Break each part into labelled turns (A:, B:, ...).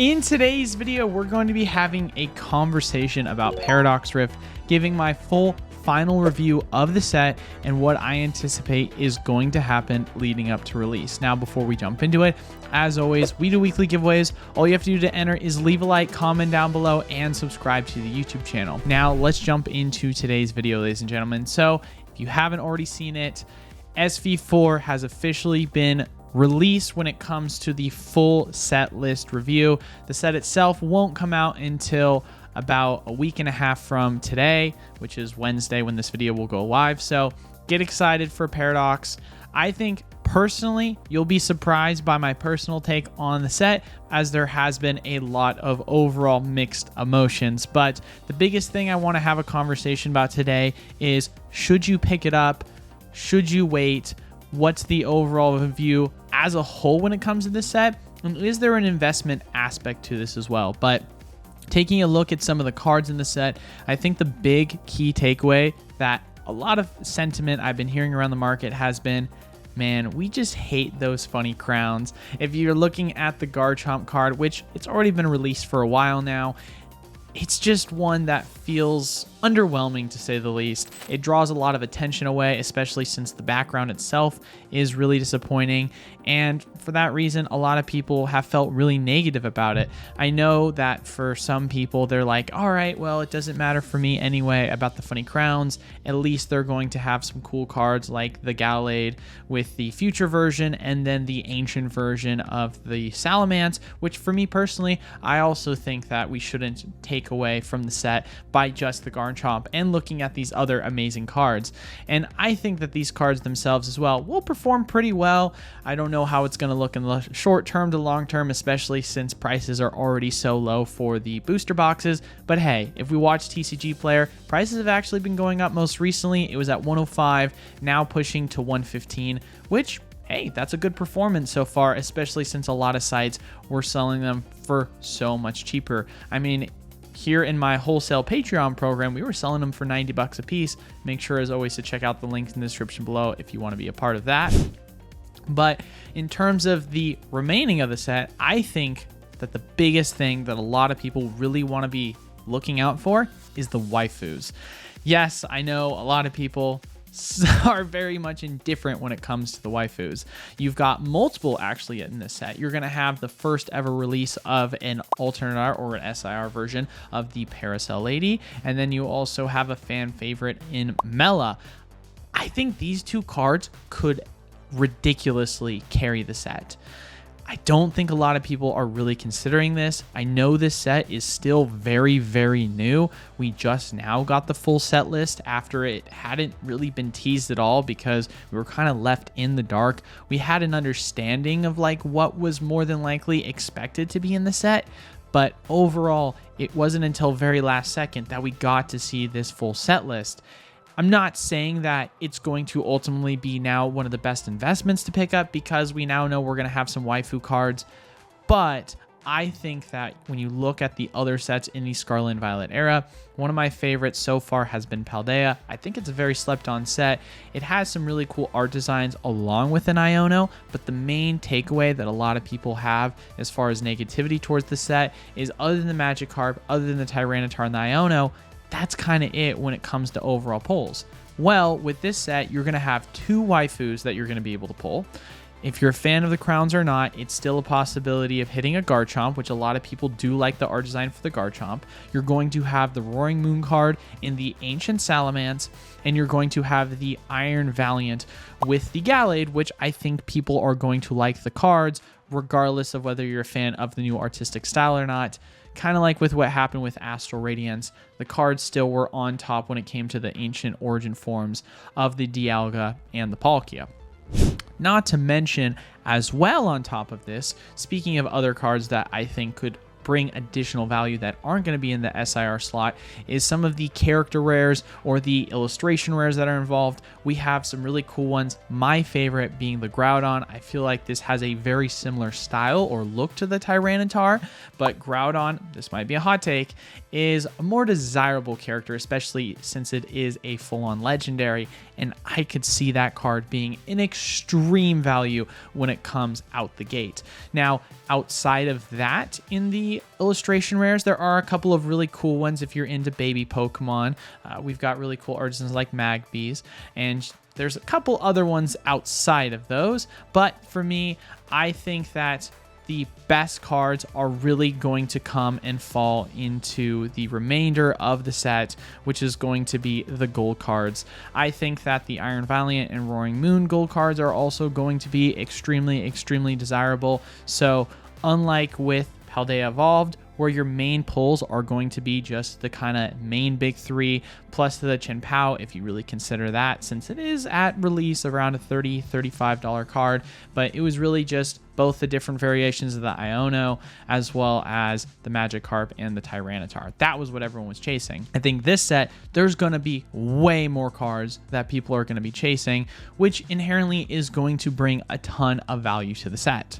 A: In today's video, we're going to be having a conversation about Paradox Rift, giving my full final review of the set and what I anticipate is going to happen leading up to release. Now, before we jump into it, as always, we do weekly giveaways. All you have to do to enter is leave a like, comment down below, and subscribe to the YouTube channel. Now, let's jump into today's video, ladies and gentlemen. So, if you haven't already seen it, SV4 has officially been released when it comes to the full set list review. The set itself won't come out until about a week and a half from today, which is Wednesday when this video will go live. So get excited for Paradox. I think personally, you'll be surprised by my personal take on the set, as there has been a lot of overall mixed emotions. But the biggest thing I want to have a conversation about today is, should you pick it up? Should you wait? What's the overall review as a whole when it comes to this set? And is there an investment aspect to this as well? But taking a look at some of the cards in the set, I think the big key takeaway that a lot of sentiment I've been hearing around the market has been, man, we just hate those funny crowns. If you're looking at the Garchomp card, which it's already been released for a while now, it's just one that feels underwhelming, to say the least. It draws a lot of attention away, especially since the background itself is really disappointing. And for that reason, a lot of people have felt really negative about it. I know that for some people, they're like, all right, well, it doesn't matter for me anyway about the funny crowns. At least they're going to have some cool cards like the Gallade with the future version, and then the ancient version of the Salamence, which for me personally, I also think that we shouldn't take away from the set by just the Garchomp and looking at these other amazing cards. And I think that these cards themselves as well will perform pretty well. I don't know how it's going to look in the short term to long term, especially since prices are already so low for the booster boxes. But hey, if we watch TCG Player, prices have actually been going up. Most recently, it was at 105, now pushing to 115, which, hey, that's a good performance so far, especially since a lot of sites were selling them for so much cheaper. I mean, here in my wholesale Patreon program, we were selling them for 90 bucks a piece. Make sure, as always, to check out the links in the description below if you want to be a part of that. But in terms of the remaining of the set, I think that the biggest thing that a lot of people really want to be looking out for is the waifus. Yes, I know a lot of people are very much indifferent when it comes to the waifus. You've got multiple actually in this set. You're going to have the first ever release of an alternate art or an SIR version of the Parasol Lady, and then you also have a fan favorite in Mela. I think these two cards could ridiculously carry the set. I don't think a lot of people are really considering this. I know this set is still very, very new. We just now got the full set list after it hadn't really been teased at all because we were kind of left in the dark. We had an understanding of like what was more than likely expected to be in the set, but overall, it wasn't until very last second that we got to see this full set list. I'm not saying that it's going to ultimately be now one of the best investments to pick up because we now know we're going to have some waifu cards, but I think that when you look at the other sets in the Scarlet and Violet era, one of my favorites so far has been Paldea. I think it's a very slept on set. It has some really cool art designs along with an Iono, but the main takeaway that a lot of people have as far as negativity towards the set is, other than the Magikarp, other than the Tyranitar and the Iono, that's kind of it when it comes to overall pulls. Well, with this set, you're going to have two waifus that you're going to be able to pull. If you're a fan of the crowns or not, it's still a possibility of hitting a Garchomp, which a lot of people do like the art design for the Garchomp. You're going to have the Roaring Moon card in the Ancient Salamence, and you're going to have the Iron Valiant with the Gallade, which I think people are going to like the cards, regardless of whether you're a fan of the new artistic style or not. Kind of like with what happened with Astral Radiance, the cards still were on top when it came to the ancient origin forms of the Dialga and the Palkia. Not to mention, as well on top of this, speaking of other cards that I think could bring additional value that aren't going to be in the SIR slot, is some of the character rares or the illustration rares that are involved. We have some really cool ones, my favorite being the Groudon. I feel like this has a very similar style or look to the Tyranitar, but Groudon, this might be a hot take, is a more desirable character, especially since it is a full-on legendary, and I could see that card being an extreme value when it comes out the gate. Now, outside of that, in the illustration rares, there are a couple of really cool ones if you're into baby Pokemon. We've got really cool artisans like Magbees, and there's a couple other ones outside of those, but for me, I think that the best cards are really going to come and fall into the remainder of the set, which is going to be the gold cards. I think that the Iron Valiant and Roaring Moon gold cards are also going to be extremely desirable. So unlike with Paldea Evolved, where your main pulls are going to be just the kind of main big three, plus the Chen Pao, if you really consider that, since it is at release around a $30, $35 card, but it was really just both the different variations of the Iono, as well as the Magikarp and the Tyranitar. That was what everyone was chasing. I think this set, there's going to be way more cards that people are going to be chasing, which inherently is going to bring a ton of value to the set.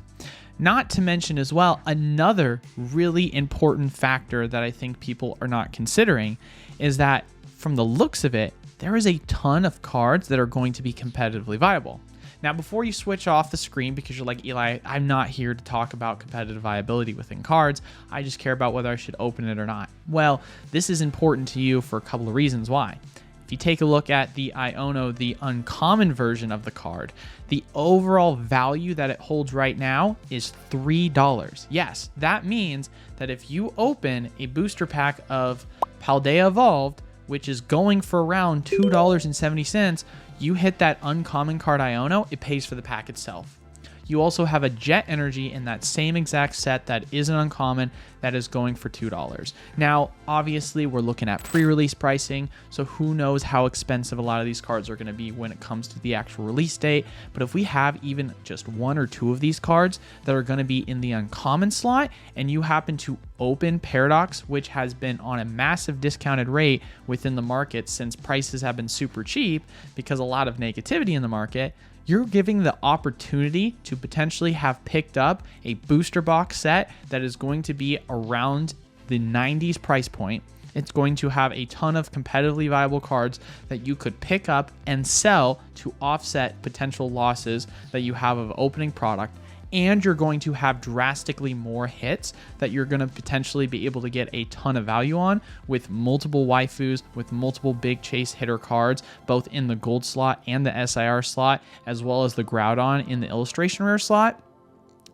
A: Not to mention as well, another really important factor that I think people are not considering is that from the looks of it, there is a ton of cards that are going to be competitively viable. Now, before you switch off the screen because you're like, Eli, I'm not here to talk about competitive viability within cards. I just care about whether I should open it or not. Well, this is important to you for a couple of reasons why. If you take a look at the Iono, the uncommon version of the card, the overall value that it holds right now is $3. Yes, that means that if you open a booster pack of Paldea Evolved, which is going for around $2.70, you hit that uncommon card Iono, it pays for the pack itself. You also have a Jet Energy in that same exact set that is an uncommon that is going for $2. Now, obviously, we're looking at pre-release pricing, so who knows how expensive a lot of these cards are going to be when it comes to the actual release date. But if we have even just one or two of these cards that are going to be in the uncommon slot, and you happen to open Paradox, which has been on a massive discounted rate within the market since prices have been super cheap because a lot of negativity in the market, you're giving the opportunity to potentially have picked up a booster box set that is going to be around the 90s price point. It's going to have a ton of competitively viable cards that you could pick up and sell to offset potential losses that you have of opening product. And you're going to have drastically more hits that you're going to potentially be able to get a ton of value on with multiple waifus, with multiple big chase hitter cards, both in the gold slot and the SIR slot, as well as the Groudon in the illustration rare slot.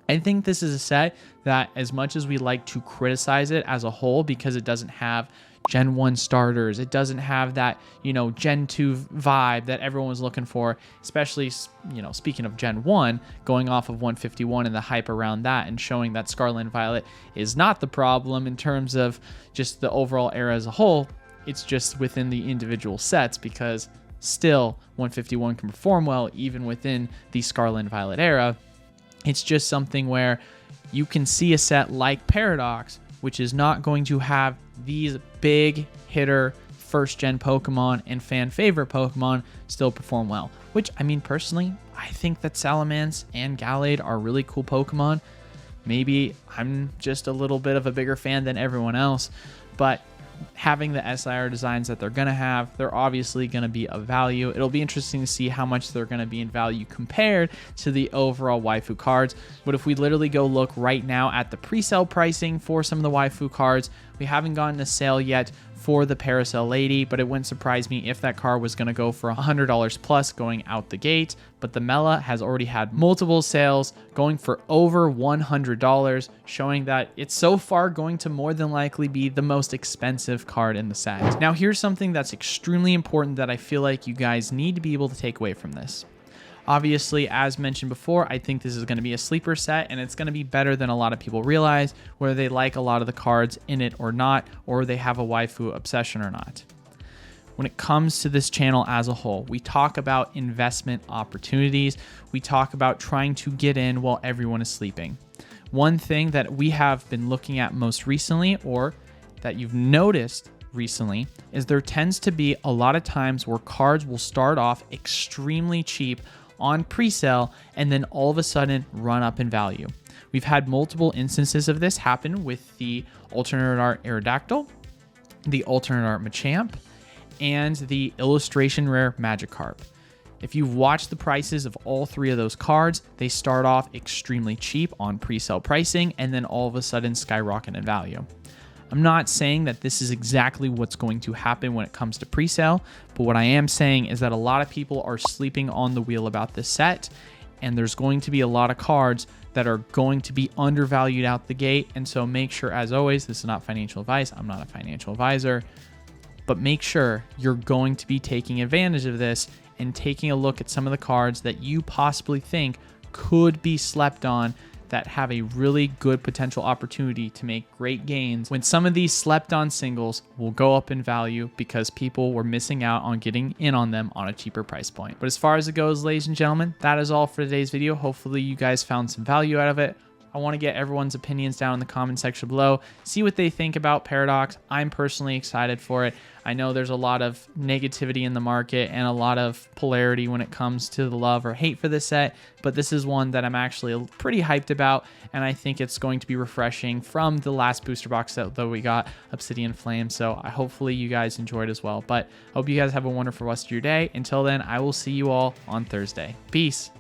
A: I think this is a set that, as much as we like to criticize it as a whole because it doesn't have Gen 1 starters, it doesn't have that, Gen 2 vibe that everyone was looking for, especially, speaking of Gen 1, going off of 151 and the hype around that and showing that Scarlet and Violet is not the problem in terms of just the overall era as a whole. It's just within the individual sets, because still 151 can perform well even within the Scarlet and Violet era. It's just something where you can see a set like Paradox, which is not going to have these big hitter first gen Pokemon and fan favorite Pokemon still perform well. Which, I mean, personally, I think that Salamence and Gallade are really cool Pokemon. Maybe I'm just a little bit of a bigger fan than everyone else, but having the SIR designs that they're going to have, they're obviously going to be of value. It'll be interesting to see how much they're going to be in value compared to the overall waifu cards. But if we literally go look right now at the pre-sale pricing for some of the waifu cards, we haven't gotten a sale yet for the Paracel Lady, but it wouldn't surprise me if that card was going to go for $100 plus going out the gate. But the Mela has already had multiple sales going for over $100, showing that it's so far going to more than likely be the most expensive card in the set. Now, here's something that's extremely important that I feel like you guys need to be able to take away from this. Obviously, as mentioned before, I think this is going to be a sleeper set, and it's going to be better than a lot of people realize, whether they like a lot of the cards in it or not, or they have a waifu obsession or not. When it comes to this channel as a whole, we talk about investment opportunities. We talk about trying to get in while everyone is sleeping. One thing that we have been looking at most recently, or that you've noticed recently, is there tends to be a lot of times where cards will start off extremely cheap on pre-sale and then all of a sudden run up in value. We've had multiple instances of this happen with the alternate art Aerodactyl, the alternate art Machamp, and the illustration rare Magikarp. If you've watched the prices of all 3 of those cards, they start off extremely cheap on pre-sale pricing and then all of a sudden skyrocket in value. I'm not saying that this is exactly what's going to happen when it comes to pre-sale, but what I am saying is that a lot of people are sleeping on the wheel about this set, and there's going to be a lot of cards that are going to be undervalued out the gate. And so make sure, as always, this is not financial advice. I'm not a financial advisor, but make sure you're going to be taking advantage of this and taking a look at some of the cards that you possibly think could be slept on, that have a really good potential opportunity to make great gains when some of these slept on singles will go up in value because people were missing out on getting in on them on a cheaper price point. But as far as it goes, ladies and gentlemen, that is all for today's video. Hopefully you guys found some value out of it. I want to get everyone's opinions down in the comment section below, see what they think about Paradox. I'm personally excited for it. I know there's a lot of negativity in the market and a lot of polarity when it comes to the love or hate for this set, but this is one that I'm actually pretty hyped about, and I think it's going to be refreshing from the last booster box set that we got, Obsidian Flame. So hopefully you guys enjoyed as well, but I hope you guys have a wonderful rest of your day. Until then, I will see you all on Thursday. Peace.